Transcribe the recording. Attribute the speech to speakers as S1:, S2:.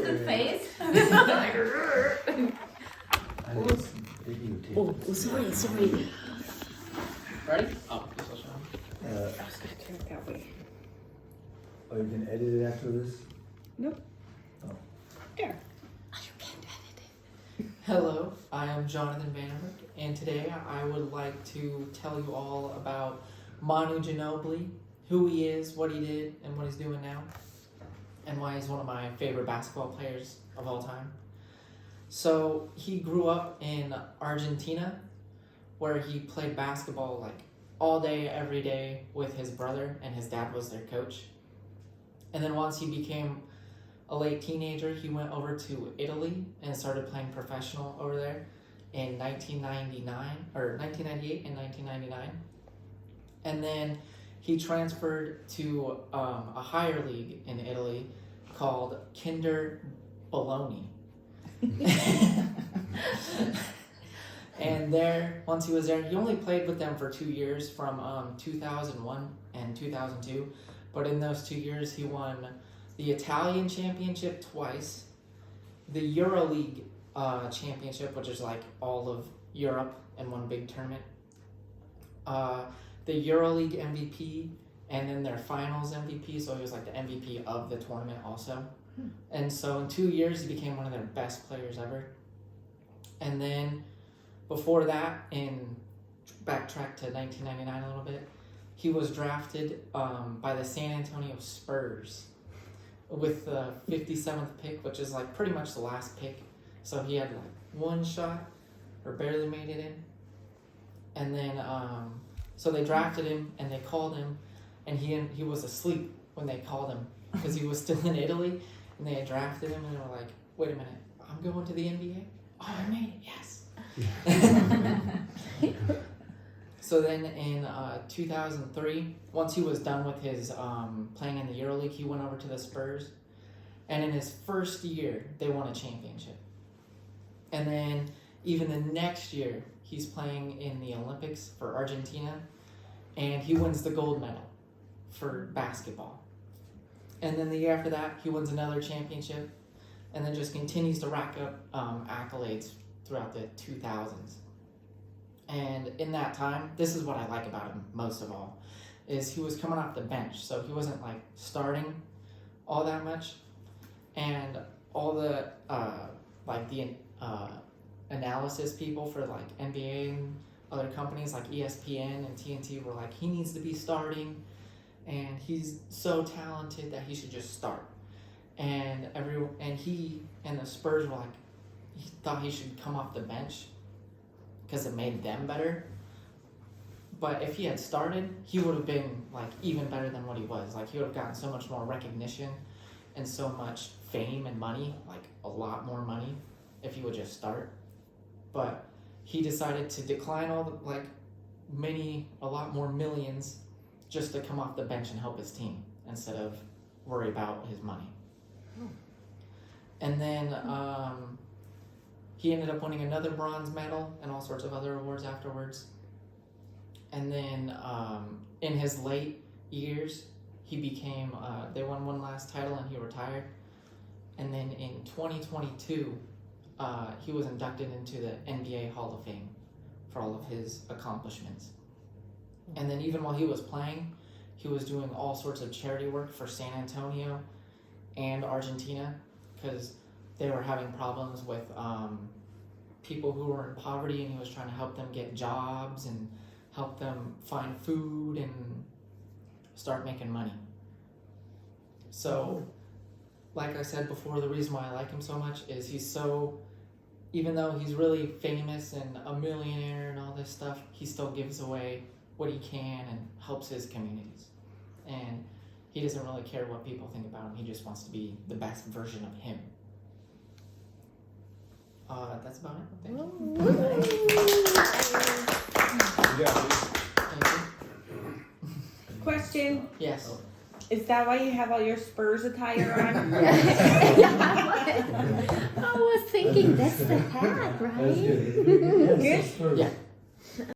S1: the face.
S2: Oh, sorry.
S3: Ready? Oh, this will show.
S2: Turn it that way.
S4: Oh, you can edit it after this?
S2: Nope.
S4: Oh.
S2: There.
S3: Hello, I am Jonathan Vanderberg, and today I would like to tell you all about Manu Ginobili, who he is, what he did, and what he's doing now, and why he's one of my favorite basketball players of all time. So he grew up in Argentina, where he played basketball like all day, every day with his brother, and his dad was their coach. And then once he became a late teenager, he went over to Italy and started playing professional over there in 1998 and 1999. And then he transferred to a higher league in Italy called Kinder Bologna. And there, once he was there, he only played with them for 2 years from 2001 and 2002. But in those 2 years, he won the Italian championship twice, the EuroLeague championship, which is like all of Europe in one big tournament, the EuroLeague MVP, and then their finals MVP, so he was like the MVP of the tournament also. And so in 2 years, he became one of their best players ever. And then before that, backtrack to 1999 a little bit, he was drafted by the San Antonio Spurs with the 57th pick, which is like pretty much the last pick. So he had like one shot or barely made it in. And then, so they drafted him and they called him, and he was asleep when they called him because he was still in Italy, and they had drafted him, and they were like, wait a minute, I'm going to the NBA? Oh, I made it, yes. So then in 2003, once he was done with his playing in the EuroLeague, he went over to the Spurs. And in his first year, they won a championship. And then even the next year, he's playing in the Olympics for Argentina, and he wins the gold medal for basketball. And then the year after that, he wins another championship, and then just continues to rack up accolades throughout the 2000s. And in that time, this is what I like about him most of all, is he was coming off the bench, so he wasn't like starting all that much, and all the analysis people for like NBA and other companies like ESPN and TNT were like, he needs to be starting, and he's so talented that he should just start. And he and the Spurs were like, he thought he should come off the bench because it made them better. But if he had started, he would have been like even better than what he was. Like he would have gotten so much more recognition and so much fame and money, like a lot more money, if he would just start. But he decided to decline a lot more millions just to come off the bench and help his team instead of worry about his money. And then he ended up winning another bronze medal and all sorts of other awards afterwards. And then in his late years, he became, they won one last title and he retired. And then in 2022, he was inducted into the NBA Hall of Fame for all of his accomplishments. And then even while he was playing, he was doing all sorts of charity work for San Antonio and Argentina, because they were having problems with people who were in poverty, and he was trying to help them get jobs and help them find food and start making money. So, like I said before, the reason why I like him so much is even though he's really famous and a millionaire and all this stuff, he still gives away what he can and helps his communities. And he doesn't really care what people think about him. He just wants to be the best version of him. That's about it. Thank you. Thank you.
S2: Question.
S3: Yes.
S2: Is that why you have all your Spurs attire on?
S1: I was thinking that's the hat, right?
S4: That's good.
S2: Good?
S4: Spurs.
S3: Yeah.